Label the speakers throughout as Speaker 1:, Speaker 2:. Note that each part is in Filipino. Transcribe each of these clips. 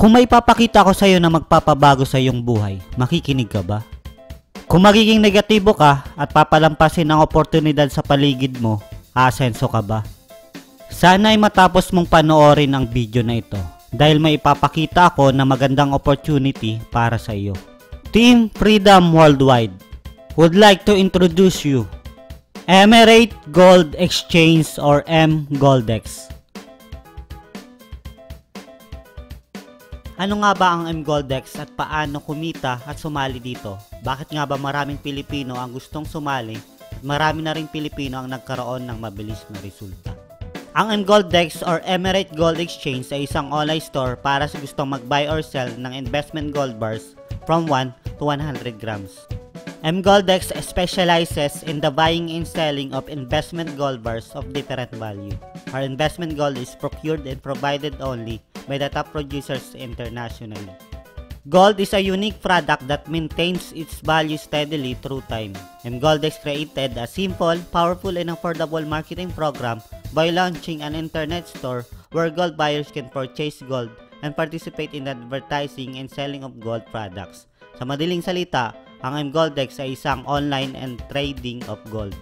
Speaker 1: Kung may papakita ko sa'yo na magpapabago sa iyong buhay, makikinig ka ba? Kung magiging negatibo ka at papalampasin ang oportunidad sa paligid mo, aasenso ka ba? Sana ay matapos mong panoorin ang video na ito dahil may ipapakita ako na magandang opportunity para sa iyo. Team Freedom Worldwide would like to introduce you Emirate Gold Exchange or MGoldex. Ano nga ba ang MGoldex at paano kumita at sumali dito? Bakit nga ba maraming Pilipino ang gustong sumali at marami na ring Pilipino ang nagkaroon ng mabilis na resulta? Ang MGoldex or Emirate Gold Exchange ay isang online store para sa gustong mag-buy or sell ng investment gold bars from 1 to 100 grams. MGoldex specializes in the buying and selling of investment gold bars of different value. Our investment gold is procured and provided only by the top producers internationally. Gold is a unique product that maintains its value steadily through time. MGoldex created a simple, powerful, and affordable marketing program by launching an internet store where gold buyers can purchase gold and participate in the advertising and selling of gold products. Sa madaling salita, ang MGoldex ay isang online and trading of gold.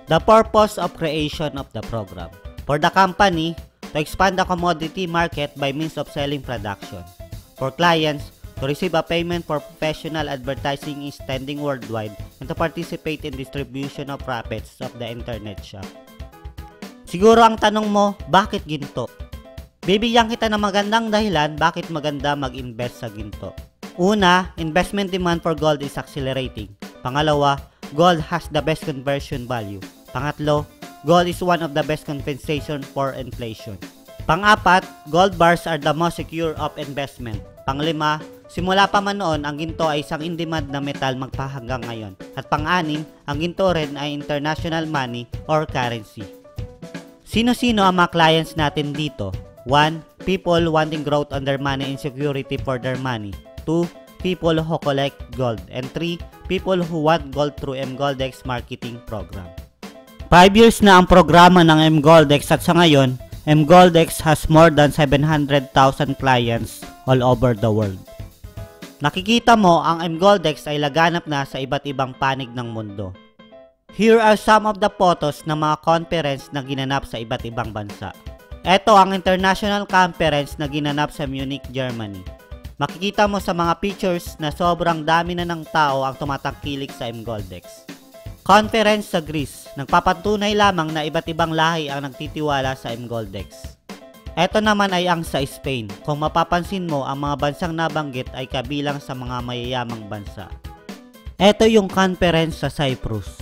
Speaker 1: The purpose of creation of the program. For the company, to expand the commodity market by means of selling production. For clients, to receive a payment for professional advertising extending worldwide and to participate in distribution of profits of the internet shop. Siguro ang tanong mo, bakit ginto? Bibigyan kita ng magandang dahilan bakit maganda mag-invest sa ginto. Una, investment demand for gold is accelerating. Pangalawa, gold has the best conversion value. Pangatlo, gold is one of the best compensation for inflation. Pang-apat, gold bars are the most secure of investment. Panglima, simula pa man noon, ang ginto ay isang in-demand na metal magpahanggang ngayon. At pang-anim, ang ginto rin ay international money or currency. Sino-sino ang mga clients natin dito? 1. People wanting growth on their money and security for their money. 2. People who collect gold. And 3. People who want gold through MGoldex marketing program. 5 years na ang programa ng MGoldex at sa ngayon, MGoldex has more than 700,000 clients all over the world. Nakikita mo ang MGoldex ay laganap na sa iba't ibang panig ng mundo. Here are some of the photos ng mga conference na ginanap sa iba't ibang bansa. Ito ang international conference na ginanap sa Munich, Germany. Makikita mo sa mga pictures na sobrang dami na ng tao ang tumatangkilik sa MGoldex. Conference sa Greece, nagpapatunay lamang na iba't ibang lahi ang nagtitiwala sa MGoldex. Ito naman ay ang sa Spain. Kung mapapansin mo, ang mga bansang nabanggit ay kabilang sa mga mayayamang bansa. Ito yung conference sa Cyprus.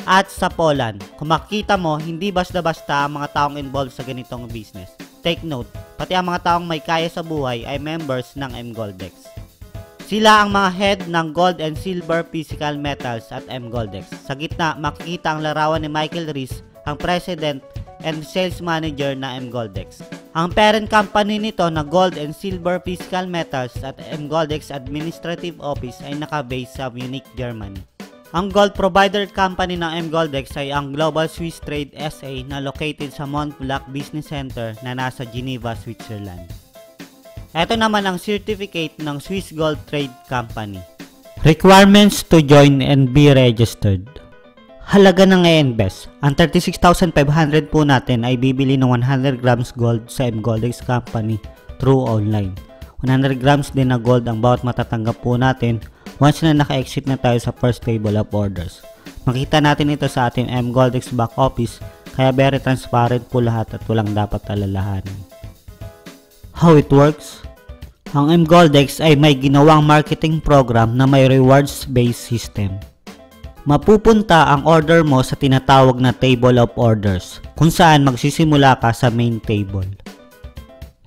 Speaker 1: At sa Poland, kung makikita mo, hindi basta-basta ang mga taong involved sa ganitong business. Take note, pati ang mga taong may kaya sa buhay ay members ng MGoldex. Sila ang mga head ng gold and silver physical metals at MGoldex. Sa gitna, makikita ang larawan ni Michael Rees, ang president and sales manager na MGoldex. Ang parent company nito na Gold and Silver Physical Metals at MGoldex Administrative Office ay naka-base sa Munich, Germany. Ang gold provider company ng MGoldex ay ang Global Swiss Trade SA na located sa Mont Blanc Business Center na nasa Geneva, Switzerland. Ito naman ang certificate ng Swiss Gold Trade Company. Requirements to join and be registered. Halaga ng i-invest. Ang 36,500 po natin ay bibili ng 100 grams gold sa MGoldex Company through online. 100 grams din na gold ang bawat matatanggap po natin once na naka-exit na tayo sa first table of orders. Makita natin ito sa ating MGoldex back office kaya very transparent po lahat at walang dapat alalahanin. How it works? Ang MGoldex ay may ginawang marketing program na may rewards-based system. Mapupunta ang order mo sa tinatawag na table of orders kung saan magsisimula ka sa main table.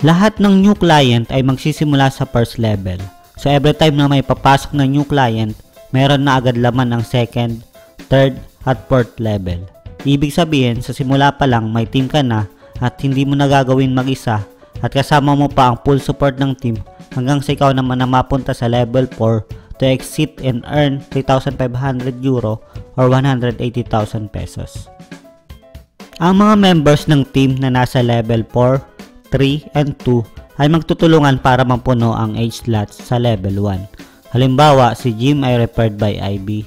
Speaker 1: Lahat ng new client ay magsisimula sa first level. So every time na may papasok na new client, meron na agad laman ang second, third at fourth level. Ibig sabihin, sa simula pa lang may team ka na at hindi mo na gagawin mag-isa at kasama mo pa ang full support ng team hanggang sa ikaw naman na mapunta sa level 4 to exit and earn 3,500 euro or 180,000 pesos. Ang mga members ng team na nasa level 4, 3, and 2 ay magtutulungan para mapuno ang age slots sa level 1. Halimbawa, si Jim ay referred by Ivy,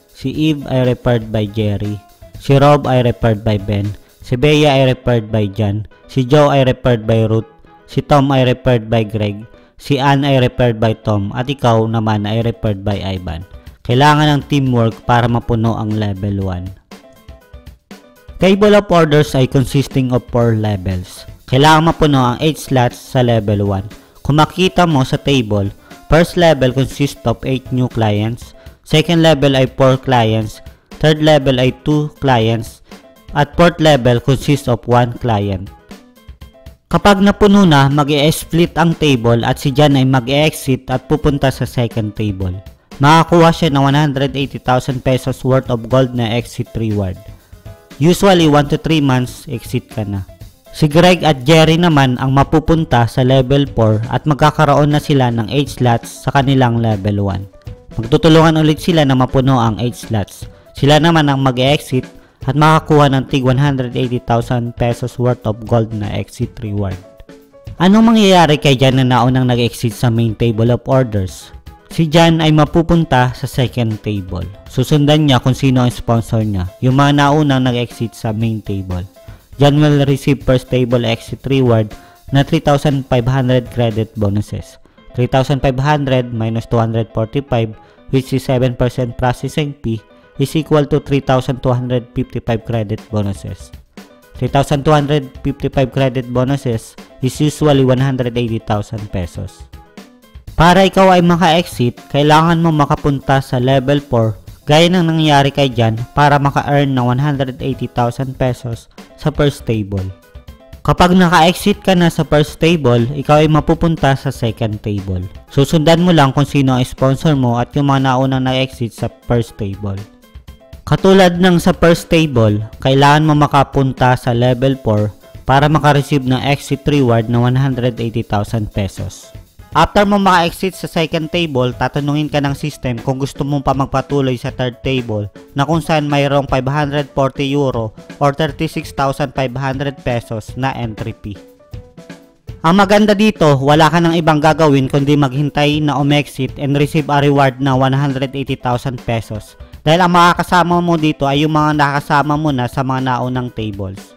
Speaker 1: si Eve ay referred by Jerry, si Rob ay referred by Ben, si Bea ay referred by John, si Joe ay referred by Ruth, si Tom ay referred by Greg, si Ann ay referred by Tom, at ikaw naman ay referred by Ivan. Kailangan ng teamwork para mapuno ang level 1. Table of orders ay consisting of 4 levels. Kailangan mapuno ang 8 slots sa level 1. Kung makita mo sa table, first level consists of 8 new clients, second level ay 4 clients, third level ay 2 clients, at fourth level consists of 1 client. Kapag napuno na, mag-e-split ang table at si John ay mag-e-exit at pupunta sa second table. Makakuha siya ng 180,000 pesos worth of gold na exit reward. Usually 1 to 3 months, exit ka na. Si Greg at Jerry naman ang mapupunta sa level 4 at magkakaroon na sila ng 8 slots sa kanilang level 1. Magtutulungan ulit sila na mapuno ang 8 slots. Sila naman ang mag-exit at makakuha ng tig 180,000 pesos worth of gold na exit reward. Anong mangyayari kay John na naunang nag-exit sa main table of orders? Si John ay mapupunta sa second table. Susundan niya kung sino ang sponsor niya, yung mga naunang nag-exit sa main table. John will receive first table exit reward na 3,500 credit bonuses. 3,500 minus 245, which is 7% processing fee, is equal to 3,255 credit bonuses. 3,255 credit bonuses is usually 180,000 pesos. Para ikaw ay maka-exit, kailangan mo makapunta sa level 4 gaya ng nangyari kay John para maka-earn ng 180,000 pesos sa first table. Kapag naka-exit ka na sa first table, ikaw ay mapupunta sa second table. Susundan mo lang kung sino ang sponsor mo at yung mga naunang na-exit sa first table. Katulad ng sa first table, kailangan mo makapunta sa level 4 para maka-receive ng exit reward na 180,000 pesos. After mo maka-exit sa second table, tatanungin ka ng system kung gusto mong pa magpatuloy sa third table na kung saan mayroong 540 euro or 36,500 pesos na entry fee. Ang maganda dito, wala ka ng ibang gagawin kundi maghintay na umexit and receive a reward na 180,000 pesos. Dahil ang makakasama mo dito ay yung mga nakasama mo na sa mga naunang tables.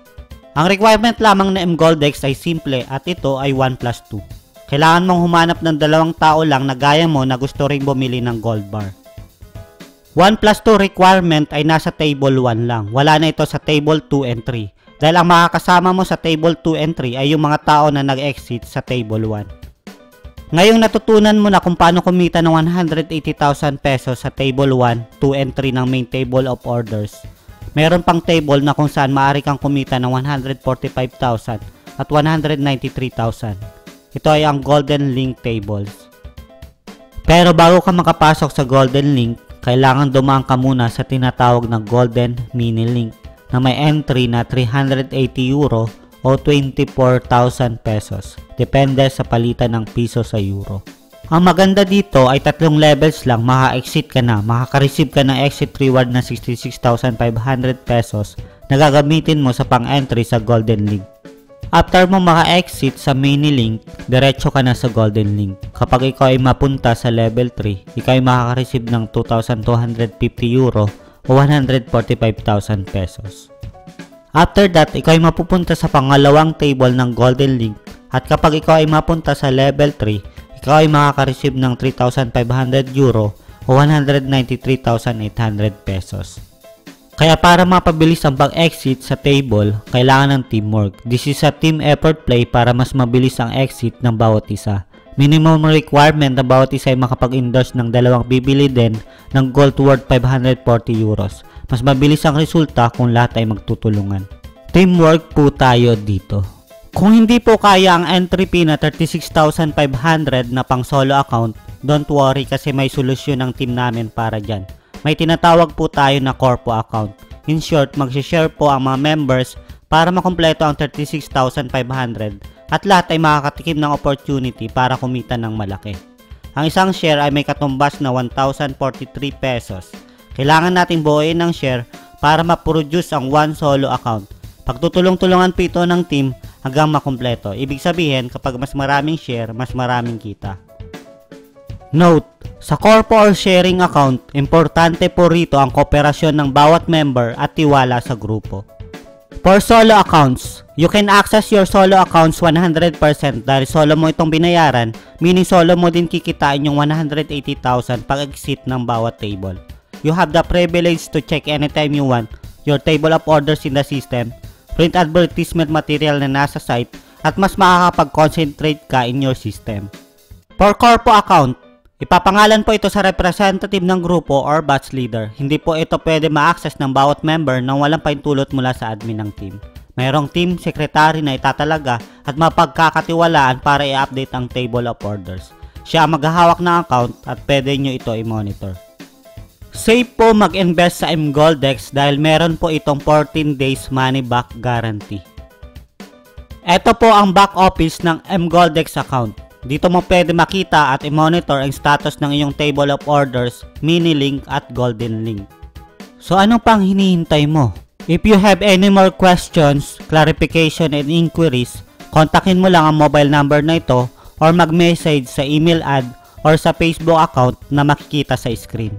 Speaker 1: Ang requirement lamang ng MGoldeX ay simple at ito ay 1+2. Kailangan mong humanap ng 2 tao lang na gaya mo na gusto ring bumili ng gold bar. 1+2 requirement ay nasa table 1 lang. Wala na ito sa table 2 and 3. Dahil ang makakasama mo sa table 2 and 3 ay yung mga tao na nag-exit sa table 1. Ngayong natutunan mo na kung paano kumita ng 180,000 pesos sa table 1, 2 and 3 ng main table of orders, meron pang table na kung saan maaari kang kumita ng 145,000 at 193,000. Ito ay ang Golden Link tables. Pero bago ka makapasok sa Golden Link, kailangan dumaan ka muna sa tinatawag na Golden Mini Link na may entry na 380 euro o 24,000 pesos. Depende sa palitan ng piso sa euro. Ang maganda dito ay 3 levels lang, maka-exit ka na, makaka-receive ka ng exit reward na 66,500 pesos na gagamitin mo sa pang-entry sa Golden Link. After mo maka-exit sa mini link, diretso ka na sa golden link. Kapag ikaw ay mapunta sa level 3, ikaw ay makaka-receive ng 2,250 euro o 145,000 pesos. After that, ikaw ay mapupunta sa pangalawang table ng golden link at kapag ikaw ay mapunta sa level 3, ikaw ay makaka-receive ng 3,500 euro o 193,800 pesos. Kaya para mapabilis ang pag-exit sa table, kailangan ng teamwork. This is a team effort play para mas mabilis ang exit ng bawat isa. Minimum requirement na bawat isa ay makapag-endorse ng 2 bibili din ng gold worth 540 euros. Mas mabilis ang resulta kung lahat ay magtutulungan. Teamwork po tayo dito. Kung hindi po kaya ang entry fee na 36,500 na pang solo account, don't worry kasi may solusyon ang team namin para dyan. May tinatawag po tayo na Corpo account. In short, mag-share po ang mga members para makumpleto ang 36,500 at lahat ay makakatikim ng opportunity para kumita ng malaki. Ang isang share ay may katumbas na 1,043 pesos. Kailangan nating buuin ng share para ma-produce ang one solo account. Pagtutulong-tulungan po ito ng team hanggang makumpleto. Ibig sabihin, kapag mas maraming share, mas maraming kita. Note, sa Corpo or Sharing account, importante po rito ang kooperasyon ng bawat member at tiwala sa grupo. For solo accounts, you can access your solo accounts 100% dahil solo mo itong binayaran, meaning solo mo din kikitain yung 180,000 pag-exit ng bawat table. You have the privilege to check anytime you want your table of orders in the system, print advertisement material na nasa site, at mas makakapag-concentrate ka in your system. For Corpo account, ipapangalan po ito sa representative ng grupo or batch leader. Hindi po ito pwede ma-access ng bawat member nang walang paintulot mula sa admin ng team. Mayroong team secretary na itatalaga at mapagkakatiwalaan para i-update ang table of orders. Siya ang maghahawak ng account at pwede nyo ito i-monitor. Safe po mag-invest sa mGoldX dahil meron po itong 14 days money back guarantee. Ito po ang back office ng mGoldX account. Dito mo pwede makita at i-monitor ang status ng iyong table of orders, mini link at golden link. So ano pang hinihintay mo? If you have any more questions, clarification and inquiries, kontakin mo lang ang mobile number na ito or mag-message sa email ad or sa Facebook account na makikita sa screen.